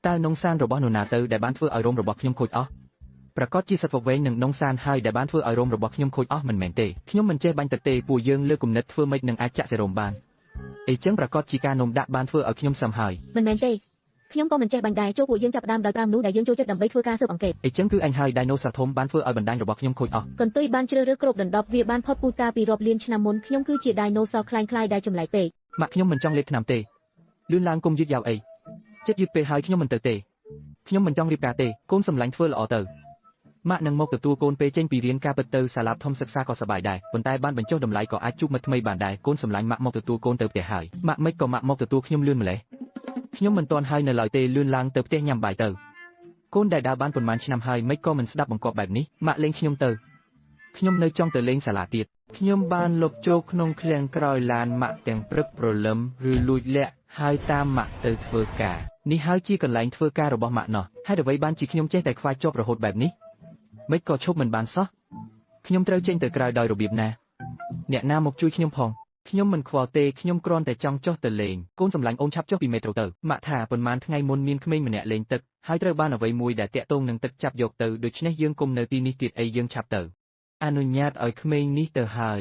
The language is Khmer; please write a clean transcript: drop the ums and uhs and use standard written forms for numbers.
ตานงซานរបស់នរណាទៅដែលបានធ្វើឲ្យរោមរបស់ខ្ញុំខូចអស់ប្រកាសជាសត្វវែងនឹងនងសានហើយដែលបានធ្វើឲ្យរោមរបស់ខ្ញុំខូចអស់មិនមែនទេខ្ញុំមិនចេះបាញ់ទឹកទេពួកយើងលើគំនិតធ្វើម៉េចនឹងអាចចាក់សេរ៉ូមបានអីចឹងប្រកាសជាការនោមដាក់បានធ្វើឲ្យខ្ញុំសឹមហើយមិនមែនទេខ្ញុំក៏មិនចេះបាញ់ដែរចូលពួកយើងចាប់ដើមដោយ5មនុស្សដែលយើងចូលចិត្តដើម្បីធ្វើការស៊ើបអង្កេតអីចឹងគឺអញហើយដៃណូសរធំបានធ្វើឲ្យបណ្ដាញរបស់ខ្ញុំខូចអស់កន្ទុយបានជ្រើសរើសគ្របដណ្ដប់វាបានផុតពូជកាលពីរាប់លានឆ្នាំមុនខ្ញុំគឺជាដៃណូសរខ្លាំងៗដែលចម្លែកពេកម៉ាក់ខ្ញុំមិនចង់លេបថ្នាំទេលឿនឡើងគុំយឺតយ៉ាវអីចិត្តយឺតពេកហើយខ្ញុំមិនទៅទេខ្ញុំមិនចង់រៀបការទេកូនសម្លាញ់ធ្វើល្អទៅម៉ាក់នឹងមកទទួលកូនពេលចេញពីរៀនការពិតទៅសាលាធំសិក្សាក៏សប្បាយដែរប៉ុន្តែបានបញ្ចុះតម្លៃក៏អាចជួបមិត្តថ្មីបានដែរកូនសម្លាញ់ម៉ាក់មកទទួលកូនទៅផ្ទះហើយម៉ាក់មិនក៏ម៉ាក់មកទទួលខ្ញុំលឿនម្លេះខ្ញុំមិនទាន់ហើយនៅឡើយទេលឿនឡើងទៅផ្ទះញ៉ាំបាយទៅកូនដែលដើរបានប៉ុន្មានឆ្នាំហើយមិនក៏មិនស្ដាប់បង្គាប់បែបនេះម៉ាក់លេងខ្ញុំទៅខ្ញុំនៅចង់ទៅលេងសាលាទៀតខ្ញុំបានលុបចូលក្នុងឃ្លាំងក្រោយឡានម៉ាក់ទាំងព្រឹកព្រលឹមឬលួចលាក់ហើយតាមម៉ាក់ទៅធ្វើការនេះហើយជាកន្លែងធ្វើការរបស់ម៉ាក់ណោះហេតុអ្វីបានជាខ្ញុំចេះតែខ្វាយជាប់រហូតបែបនេះមិនក៏ឈប់មិនបានសោះខ្ញុំត្រូវចេញទៅក្រៅដោយរបៀបណាអ្នកណាមកជួយខ្ញុំផងខ្ញុំមិនខ្វល់ទេខ្ញុំគ្រាន់តែចង់ចុះទៅលេងកូនសម្លាញ់អូនឆាប់ចុះពីមេត្រូទៅម៉ាក់ថាប៉ុន្មានថ្ងៃមុនមានក្មេងម្នាក់លេងទឹកហើយត្រូវបានអ្វីមួយដែលតាក់ទងនឹងទឹកចាប់យកទៅដូច្នេះយើងគុំនៅទីនេះទៀតអីយើងឆាប់ទៅអនុញ្ញាតឲ្យក្មេងនេះទៅហើយ